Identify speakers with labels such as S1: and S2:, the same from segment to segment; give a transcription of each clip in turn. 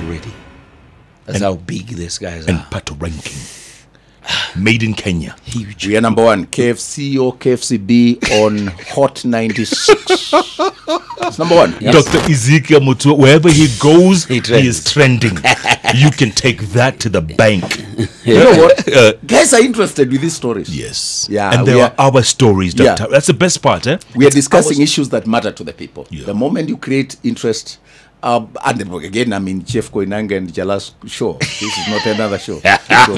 S1: already. That's how big these guys are.
S2: And pato ranking. Made in Kenya.
S1: Huge.
S3: We are number one. KFC or KFCB on Hot 96. It's number one.
S1: Yes.
S2: Dr. Ezekiel Mutua, wherever he goes,
S1: He
S2: he is trending. You can take that to the bank.
S3: You know what? Guys are interested with these stories.
S2: Yes.
S3: Yeah,
S2: and they are our stories,
S3: Yeah.
S2: Doctor. That's the best part, eh?
S3: We are discussing issues that matter to the people.
S2: Yeah.
S3: The moment you create interest, and then again, I mean, Chef Koinange and Jala's show. This is not another show. So,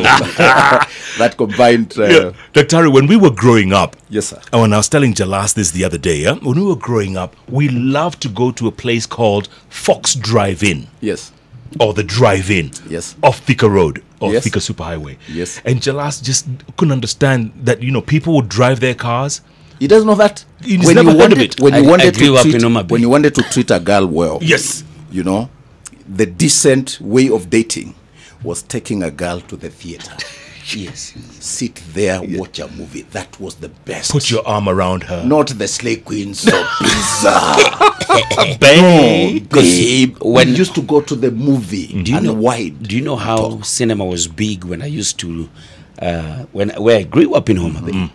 S3: that combined.
S2: Dr. When we were growing up,
S3: Yes, sir.
S2: and when I was telling Jalas this the other day, when we were growing up, we loved to go to a place called Fox Drive-In,
S3: Yes.
S2: or the Drive-In,
S3: Yes.
S2: off Thika Road, or
S3: Yes.
S2: Thika Superhighway.
S3: Yes.
S2: And Jalas just couldn't understand that, people would drive their cars.
S3: He doesn't know that.
S2: He's never heard of it.
S3: When you
S1: I
S3: wanted
S1: grew
S3: to
S1: up
S3: treat,
S1: in Homa Bay.
S3: when you wanted to treat a girl well,
S2: Yes.
S3: the decent way of dating was taking a girl to the theater.
S1: Yes.
S3: Sit there, watch a movie. That was the best.
S2: Put your arm around her.
S3: Not the Slay Queens or pizza.
S2: Babe.
S3: Babe,
S1: when-
S3: we used to go to the movie wide.
S1: Do you know how cinema was big when I used to, where I grew up in Homa Bay?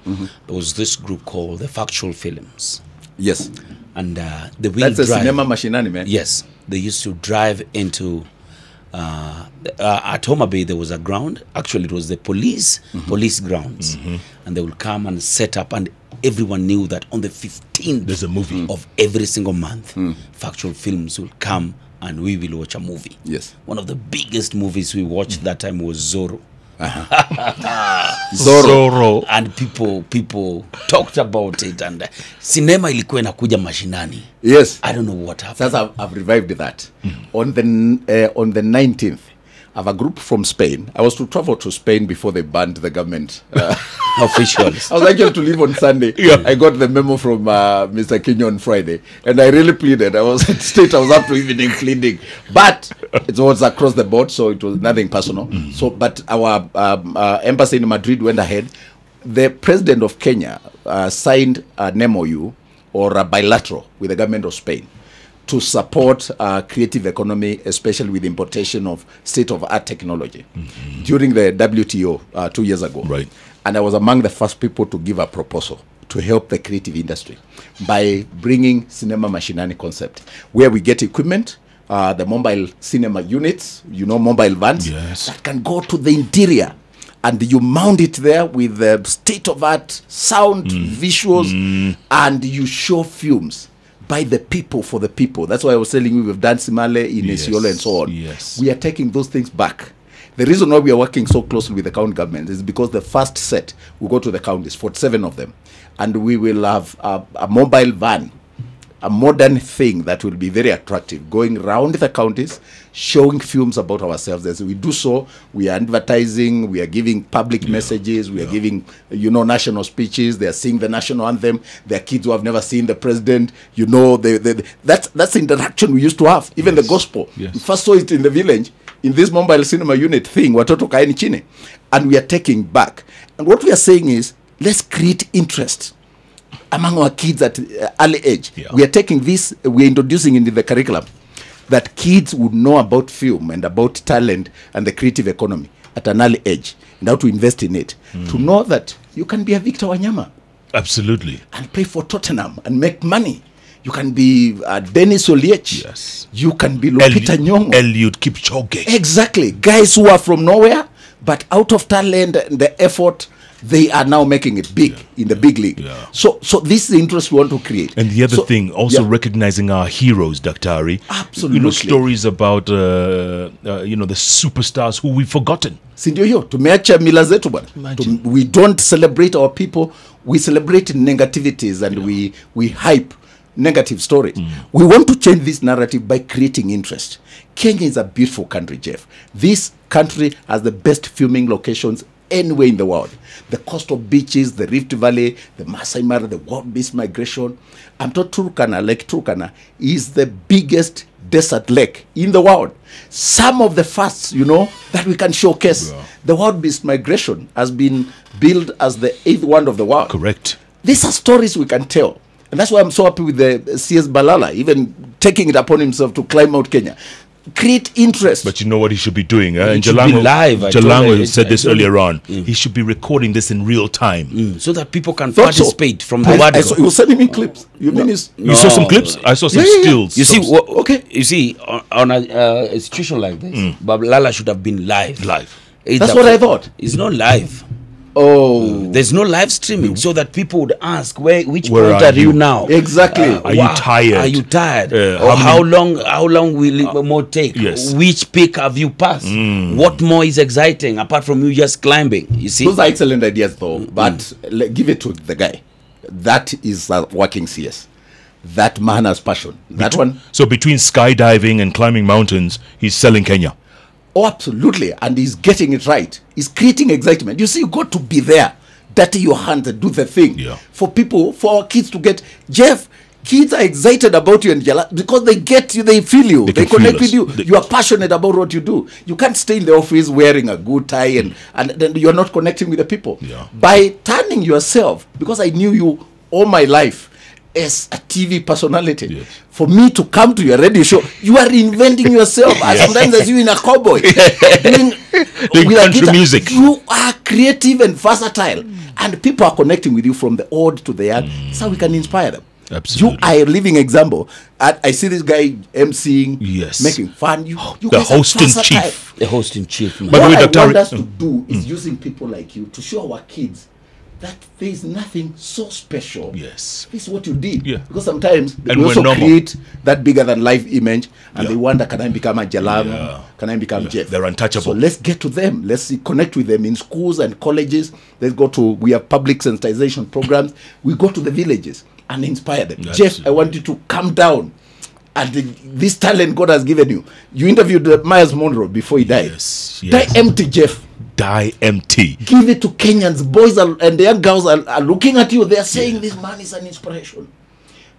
S1: There was this group called the Factual Films,
S3: Yes.
S1: and the wheel
S3: That's a
S1: drive.
S3: cinema machinani, man.
S1: Yes, they used to drive into. At Homa Bay, there was a ground. Actually, it was the police grounds, and they would come and set up, and everyone knew that on the 15th
S2: There's a movie.
S1: of every single month, Factual Films will come and we will watch a movie.
S3: Yes.
S1: One of the biggest movies we watched that time was Zorro.
S2: Zorro.
S1: And people talked about it, and cinema ilikuwa inakuja mashinani.
S3: Yes.
S1: I don't know what happened.
S3: Sasa I've revived that. On the 19th, I have a group from Spain. I was to travel to Spain before they banned the government.
S1: Officials.
S3: I was actually to leave on Sunday.
S2: Yeah.
S3: I got the memo from Mr. Kenya on Friday, and I really pleaded. I was at state. I was up to evening pleading, but it was across the board, so it was nothing personal. So, but our embassy in Madrid went ahead. The president of Kenya signed an MOU or a bilateral with the government of Spain to support creative economy, especially with importation of state-of-art technology during the WTO 2 years ago.
S2: Right.
S3: And I was among the first people to give a proposal to help the creative industry by bringing cinema machinani concept, where we get equipment, the mobile cinema units, mobile vans
S2: Yes.
S3: that can go to the interior, and you mount it there with the state-of-art sound, visuals, and you show films by the people for the people. That's why I was telling you we've done Simale in Isiolo and so on.
S2: Yes.
S3: We are taking those things back. The reason why we are working so closely with the county government is because the first set will go to the counties, 47 of them, and we will have a mobile van, a modern thing that will be very attractive, going around the counties, showing films about ourselves. As we do so, we are advertising, we are giving public messages, we are giving, national speeches. They are singing the national anthem. There are kids who have never seen the president. That's the interaction we used to have. Even the gospel.
S2: Yes.
S3: We first saw it in the village, in this mobile cinema unit thing, watoto kaeni chini, and we are taking back. And what we are saying is, let's create interest among our kids at early age.
S2: Yeah.
S3: We are taking this, we are introducing into the curriculum that kids would know about film and about talent and the creative economy at an early age, and how to invest in it. To know that you can be a Victor Wanyama
S2: Absolutely.
S3: and play for Tottenham and make money. You can be Dennis Oliech.
S2: Yes.
S3: You can be Lupita Nyong'o.
S2: Eliud Kipchoge.
S3: Exactly. Guys who are from nowhere, but out of talent and the effort, they are now making it big in the big league.
S2: Yeah.
S3: So this is the interest we want to create.
S2: And the other thing, also recognizing our heroes, Dr. Ari.
S3: Absolutely.
S2: Stories about, the superstars who we've forgotten.
S3: Si ndio hiyo tumeacha mila zetu bwana. We don't celebrate our people, we celebrate negativities, and we hype negative stories. We want to change this narrative by creating interest. Kenya is a beautiful country, Jeff. This country has the best filming locations anywhere in the world. The coastal beaches, the Rift Valley, the Masai Mara, the wild beast migration. I'm told Lake Turkana is the biggest desert lake in the world. Some of the firsts, that we can showcase.
S2: Yeah.
S3: The wild beast migration has been billed as the 8th wonder of the world.
S2: Correct.
S3: These are stories we can tell. And that's why I'm so happy with the CS Balala, even taking it upon himself to climb Mount Kenya. create interest.
S2: But you know what he should be doing? And
S1: should be live. I told
S2: Jalango
S1: you,
S2: said this
S1: I told you.
S2: earlier on. He should be recording this in real time.
S1: So that people can
S3: Thought so.
S1: participate from the
S3: I
S1: word.
S3: saw, he was sending me clips. You mean it's
S2: You saw some clips? I saw some
S3: Yeah, yeah, yeah.
S2: stills.
S1: You see,
S2: Some-
S3: okay.
S1: You see, on a institution like this, Babalala should have been live.
S2: Live.
S1: It's
S3: That's what I thought.
S1: It's not live.
S3: Oh,
S1: There's no live streaming, so that people would ask, which
S2: Where
S1: point
S2: are
S1: are you
S2: you?
S1: now?
S3: exactly.
S2: Are you tired?
S1: Are you tired?
S2: how
S1: Or how long will it more take?
S2: Yes.
S1: Which peak have you passed? What more is exciting apart from you just climbing? You see,
S3: Those are excellent ideas, though. But give it to the guy. That is a working CS. That man has passion. That one.
S2: So between skydiving and climbing mountains, he's selling Kenya.
S3: Oh, absolutely. And he's getting it right. He's creating excitement. You see, you got to be there. Dirty your hands and do the thing.
S2: Yeah.
S3: For people, for our kids to get. Jeff, kids are excited about you and Jala because they get you, they feel you,
S2: They
S3: they
S2: can
S3: connect
S2: feel
S3: with
S2: us.
S3: you. You are passionate about what you do. You can't stay in the office wearing a good tie and then you're not connecting with the people.
S2: Yeah.
S3: By turning yourself, because I knew you all my life as a TV personality.
S2: Yes.
S3: For me to come to your radio show, you are reinventing yourself. Sometimes as you in a cowboy doing with a
S2: country
S3: guitar.
S2: music.
S3: You are creative and versatile, and people are connecting with you from the old to the young. That's how we can inspire them.
S2: Absolutely.
S3: You are a living example. I see this guy emceeing,
S2: Yes.
S3: making fun. You
S2: The
S3: guys are
S2: host in
S3: versatile.
S2: chief.
S1: the host in chief. Man.
S2: By the
S3: What
S2: way,
S3: I
S2: Dr.
S3: want
S2: Ari-
S3: us to do is using people like you to show our kids that there is nothing so special.
S2: Yes.
S3: This is what you did.
S2: Yeah.
S3: Because sometimes they
S2: And we're
S3: also
S2: normal.
S3: create that bigger than life image and
S2: Yeah.
S3: they wonder, can I become a Jalam?
S2: Yeah.
S3: Can I become Jeff?
S2: They're untouchable.
S3: So let's get to them. Let's connect with them in schools and colleges. Let's go to, we have public sensitization programs. We go to the villages and inspire them.
S2: That's
S3: Jeff, I want you to come down. And this talent God has given you. You interviewed Miles Monroe before he died.
S2: Yes,
S3: Die
S2: yes.
S3: empty, Jeff.
S2: Die empty.
S3: Give it to Kenyans. Boys and the young girls are looking at you. They are saying this man is an inspiration.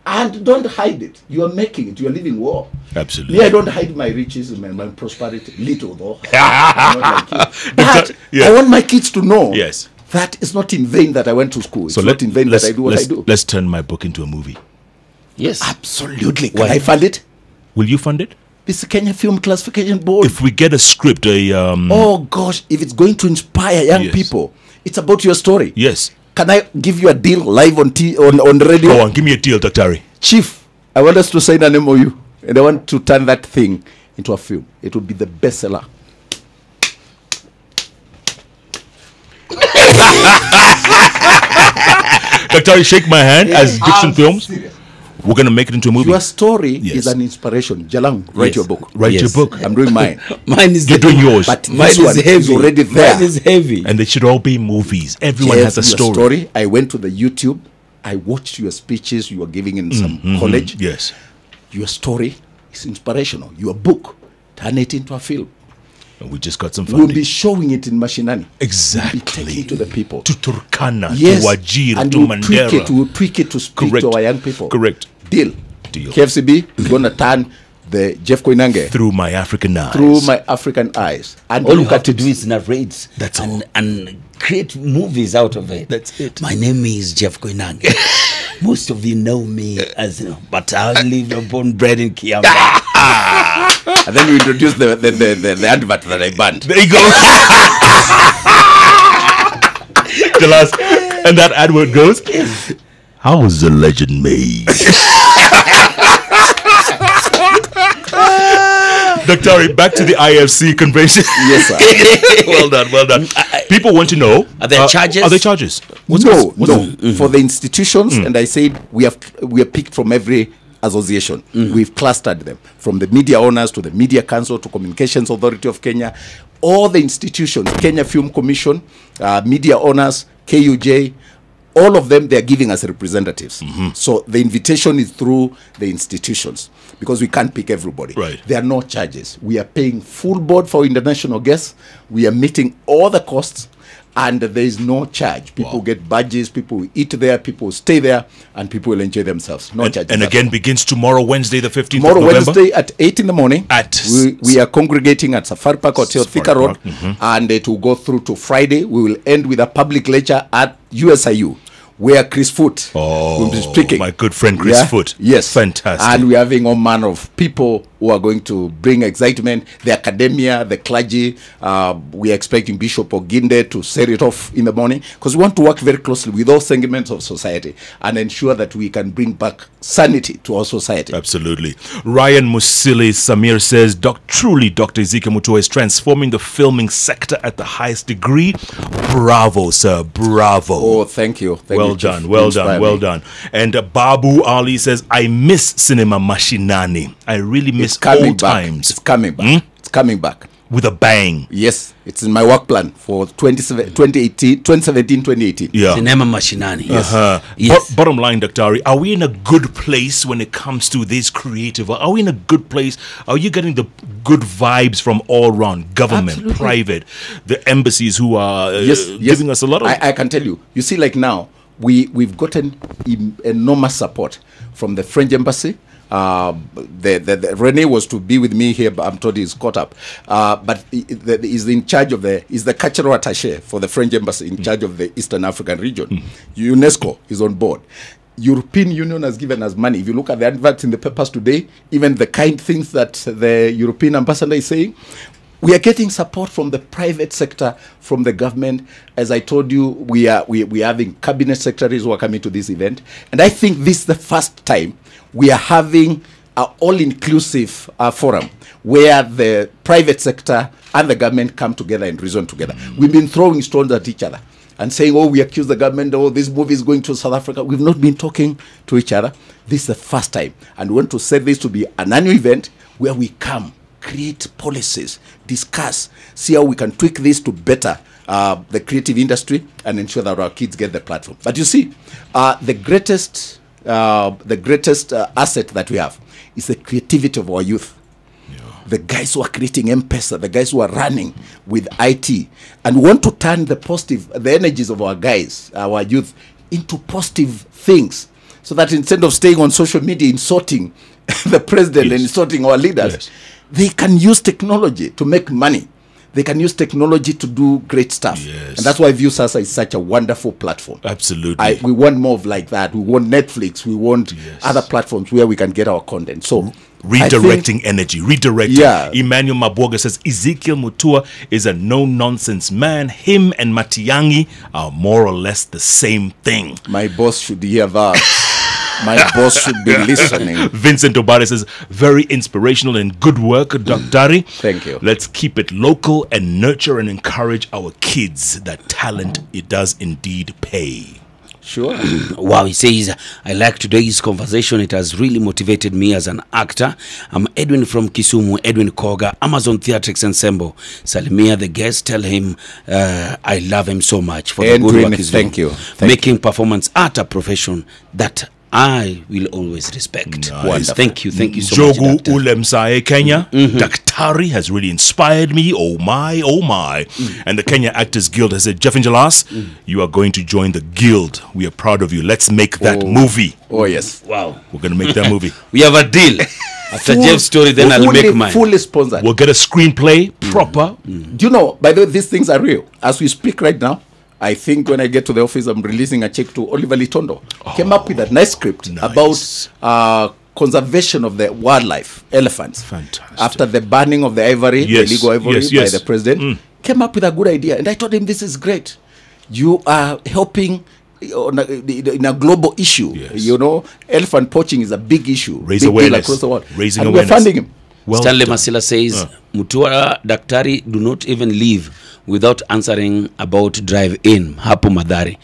S3: And don't hide it. You are making it. You are living well.
S2: Absolutely.
S3: Me, I don't hide my riches and my prosperity. Little though. I'm not like you. But
S2: Yeah.
S3: I want my kids to know
S2: Yes.
S3: that it's not in vain that I went to school. It's
S2: So
S3: not in vain that I do what I do.
S2: Let's turn my book into a movie.
S1: Yes.
S3: Absolutely. Can
S1: Why?
S3: I fund it?
S2: Will you fund it?
S3: This is Kenya Film Classification Board.
S2: If we get a script,
S3: Oh gosh, if it's going to inspire young
S2: Yes.
S3: people, it's about your story.
S2: yes.
S3: Can I give you a deal live on on radio?
S2: Go on, give me a deal, Dr. Ari.
S3: Chief, I want us to sign an MOU and I want to turn that thing into a film. It will be the bestseller.
S2: Dr. Ari, shake my hand as Dixon Films. We're going to make it into a movie.
S3: Your story
S2: Yes.
S3: is an inspiration. Jalang, write
S1: Yes.
S3: your book.
S2: Write
S1: Yes.
S2: your book.
S3: I'm doing mine.
S1: Mine is
S2: You're doing yours.
S3: But
S1: Mine
S3: this
S1: is
S3: one
S1: heavy.
S3: is already there.
S1: Mine is heavy.
S2: And they should all be movies. Everyone
S3: Jeff,
S2: has a
S3: your
S2: story.
S3: I went to the YouTube. I watched your speeches you were giving in some college.
S2: Yes.
S3: Your story is inspirational. Your book, turn it into a film.
S2: And we just got some
S3: We'll
S2: funding.
S3: be showing it in Mashinani.
S2: Exactly.
S3: Taking it to the people.
S2: To Turkana,
S3: Yes,
S2: to Wajir,
S3: and
S2: to
S3: we'll tweak
S2: Mandera.
S3: it. We'll tweak it to speak
S2: Correct.
S3: to our young people.
S2: Correct.
S3: Deal.
S2: Deal.
S3: KFCB is going to turn the Jeff Koinange
S2: Through my African eyes.
S3: through my African eyes. And
S1: All you
S3: look
S1: have
S3: at
S1: to
S3: it.
S1: do is narrate
S2: That's all.
S1: and create movies out of it.
S2: That's it.
S1: My name is Jeff Koinange. Most of you know me as, but I live upon bread in Kiamba.
S3: And then we introduce the advert that I banned.
S2: There you go. The last, and that adword goes, how was the legend made? Dr. Ari, back to the IFC convention.
S3: Yes, sir.
S2: Well done, well done. People want to know,
S1: Are there charges?
S2: Are there charges?
S3: No. For the institutions, and I said we are picked from every association. We've clustered them from the media owners to the Media Council to Communications Authority of Kenya, all the institutions, Kenya Film Commission, media owners, KUJ, all of them, they are giving us representatives. So the invitation is through the institutions because we can't pick everybody.
S2: Right.
S3: There are no charges. We are paying full board for international guests. We are meeting all the costs. And there is no charge. People get badges, people will eat there, people will stay there, and people will enjoy themselves. No charges.
S2: And
S3: at
S2: again,
S3: all.
S2: begins tomorrow, Wednesday, the 15th
S3: Tomorrow,
S2: of November.
S3: Wednesday at 8 in the morning. We are congregating at Safari Park Hotel,
S2: Safari
S3: Thika Road,
S2: Park,
S3: and it will go through to Friday. We will end with a public lecture at USIU, where Chris Foot will be speaking.
S2: My good friend Chris Foot.
S3: Yes.
S2: Fantastic.
S3: And we're having all manner of people who are going to bring excitement. The academia, the clergy. We are expecting Bishop Oginde to set it off in the morning, because we want to work very closely with all segments of society and ensure that we can bring back sanity to our society.
S2: Absolutely. Ryan Musili Samir says, truly Dr. Ezekiel Mutua is transforming the filming sector at the highest degree. Bravo, sir. Bravo.
S3: Oh, thank you.
S2: Well done. Well done. Well done. And Babu Ali says, I miss cinema mashinani. I really miss old times.
S3: It's coming back. It's coming back.
S2: With a bang.
S3: Yes, it's in my work plan for 2017-2018.
S2: Yeah.
S1: Cinema Mashinani.
S2: Yes. Yes. Bottom line, Dr. Are we in a good place when it comes to this creative? Are we in a good place? Are you getting the good vibes from all around? Government,
S3: Absolutely.
S2: private, the embassies who are giving us a lot of...
S3: I can tell you. You see, like now, we've gotten enormous support from the French embassy. Rene was to be with me here, but I'm told he's caught up. But he's in charge of he's the cultural attaché for the French embassy in charge of the Eastern African region. UNESCO is on board. European Union has given us money. If you look at the adverts in the papers today, even the kind things that the European ambassador is saying, we are getting support from the private sector, from the government. As I told you, we are having cabinet secretaries who are coming to this event. And I think this is the first time we are having an all-inclusive forum where the private sector and the government come together and reason together. We've been throwing stones at each other and saying, oh, we accuse the government, oh, this movie is going to South Africa. We've not been talking to each other. This is the first time. And we want to set this to be an annual event where we come, create policies, discuss, see how we can tweak this to better the creative industry and ensure that our kids get the platform. But you see, the greatest asset that we have is the creativity of our youth. The guys who are creating M-Pesa, the guys who are running with IT, and we want to turn the energies of our guys, our youth, into positive things, so that instead of staying on social media insulting the president and insulting our leaders, they can use technology to make money. They can use technology to do great stuff.
S2: Yes.
S3: And that's why View Sasa is such a wonderful platform.
S2: Absolutely.
S3: We want more of like that. We want Netflix. We want other platforms where we can get our content. So
S2: redirecting energy. Redirecting.
S3: Yeah.
S2: Emmanuel Mabwoga says, Ezekiel Mutua is a no-nonsense man. Him and Matiangi are more or less the same thing.
S3: My boss should hear that. My boss should be listening.
S2: Vincent Obade says, very inspirational and good work, Dr.
S3: Thank you.
S2: Let's keep it local and nurture and encourage our kids. That talent, it does indeed pay.
S3: Sure.
S1: Wow, he says, I like today's conversation. It has really motivated me as an actor. I'm Edwin from Kisumu, Edwin Koga, Amazon Theatrics Ensemble. Salimia, the guest, tell him I love him so much for the good work he's doing.
S3: Thank you.
S1: Making performance art a profession that I will always respect.
S2: Nice.
S1: Thank you so much,
S2: Jogu
S1: Doctor.
S2: Ulemsae, Kenya. Daktari has really inspired me. Oh my, oh my. And the Kenya Actors Guild has said, Jeff Ingelas, you are going to join the guild. We are proud of you. Let's make that movie.
S3: Oh, yes.
S1: Wow.
S2: We're going to make that movie.
S1: We have a deal. After Jeff's story, then I'll make mine.
S3: Fully sponsored.
S2: We'll get a screenplay, proper.
S3: Do you know, by the way, these things are real. As we speak right now, I think when I get to the office, I'm releasing a check to Oliver Litondo. Came up with a nice script about conservation of the wildlife, elephants.
S2: Fantastic.
S3: After the banning of the ivory, the illegal ivory by the president, came up with a good idea. And I told him, this is great. You are helping in a global issue. You know, elephant poaching is a big issue.
S2: Raise
S3: big
S2: awareness.
S3: deal across the world.
S2: Raising
S3: and
S2: awareness.
S3: we're funding him.
S2: Well
S1: Stanley
S2: done.
S1: Masila says, Mutua Daktari do not even leave without answering about drive-in, Hapo Madari.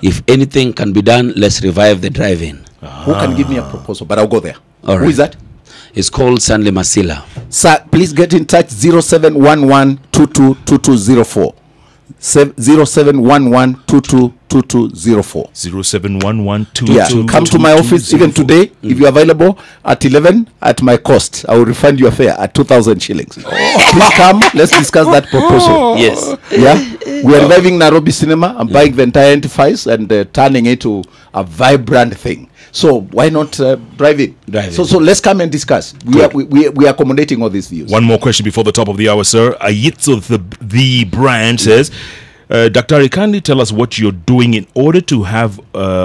S1: If anything can be done, let's revive the drive-in.
S3: Who can give me a proposal? But I'll go there.
S1: All right.
S3: Who is that?
S1: It's called Stanley Masila.
S3: Sir, please get in touch 0711-222204. 0711-222204.
S2: 071122.
S3: Yeah, come to my office even today if you're available at 11 at my cost. I will refund your fare at 2,000 shillings. Please come. Let's discuss that proposal.
S1: Yes.
S3: Yeah, we are reviving Nairobi cinema. I'm buying the entire enterprise and turning it to a vibrant thing. So why not drive it? So let's come and discuss. We are accommodating all these views.
S2: One more question before the top of the hour, sir. Ayitzo the brand says, Dr. kindly tell us what you're doing in order to have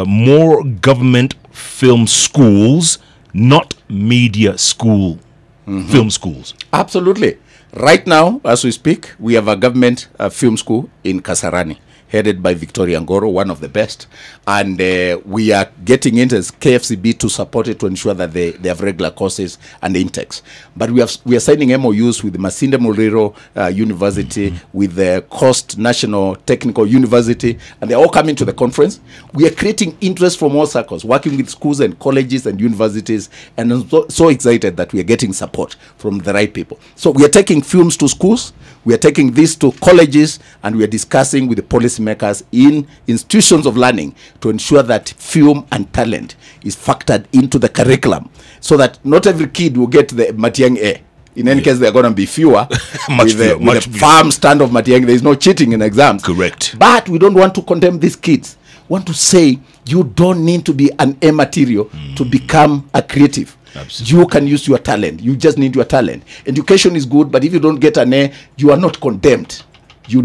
S2: more government film schools, not media school film schools.
S3: Absolutely. Right now, as we speak, we have a government film school in Kasarani, headed by Victoria Ngoro, one of the best. And we are getting into as KFCB to support it to ensure that they have regular courses and intakes. But we are signing MOUs with the Masinde Muliro University, with the Coast National Technical University, and they're all coming to the conference. We are creating interest from all circles, working with schools and colleges and universities, and I'm so excited that we are getting support from the right people. So we are taking films to schools, we are taking this to colleges, and we are discussing with the policymakers in institutions of learning to ensure that film and talent is factored into the curriculum so that not every kid will get the Matiang A. In any case, there are going to be fewer.
S2: Much
S3: with
S2: fewer.
S3: the farm stand of Matiang. There is no cheating in exams.
S2: Correct.
S3: But we don't want to condemn these kids. We want to say you don't need to be an A material to become a creative.
S2: Absolutely.
S3: You can use your talent. You just need your talent. Education is good, but if you don't get an A, you are not condemned. You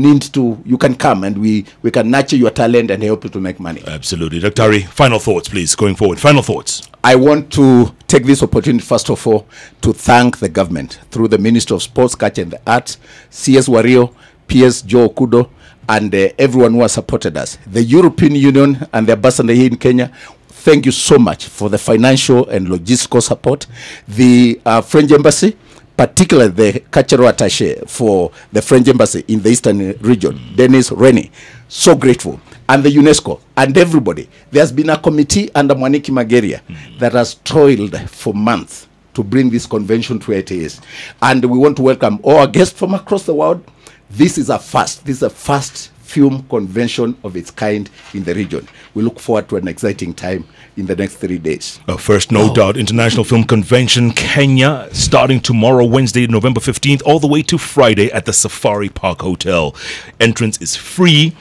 S3: can come and we can nurture your talent and help you to make money.
S2: Absolutely. Dr. Ari, final thoughts, please, going forward. Final thoughts.
S3: I want to take this opportunity, first of all, to thank the government through the Ministry of Sports, Culture and the Arts, CS Wario, PS Joe Okudo, and everyone who has supported us. The European Union and the ambassador here in Kenya, thank you so much for the financial and logistical support. The French Embassy, particularly the cultural attaché for the French Embassy in the Eastern region, Dennis Rennie, so grateful. And the UNESCO and everybody. There's been a committee under Mwaniki Mageria that has toiled for months to bring this convention to where it is. And we want to welcome all our guests from across the world. This is a first. This is a first film convention of its kind in the region. We look forward to an exciting time in the next 3 days.
S2: First, no doubt, International Film Convention, Kenya, starting tomorrow, Wednesday, November 15th, all the way to Friday at the Safari Park Hotel. Entrance is free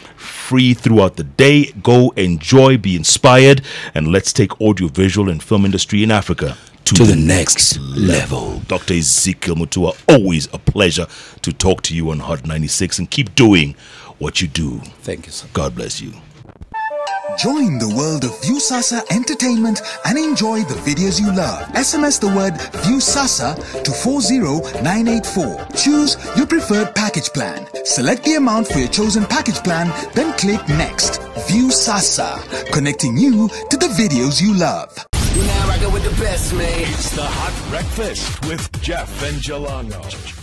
S2: throughout the day. Go, enjoy, be inspired, and let's take audiovisual and film industry in Africa
S1: to the next level.
S2: Dr. Ezekiel Mutua, always a pleasure to talk to you on Hot 96, and keep doing what you do.
S3: Thank you, sir.
S2: God bless you.
S4: Join the world of Viusasa Entertainment and enjoy the videos you love. SMS the word Viusasa to 40984. Choose your preferred package plan. Select the amount for your chosen package plan, then click Next. Viusasa, connecting you to the videos you love.
S5: You're now rocking with the best, man.
S6: It's the Hot Breakfast with Jeff and Jelano.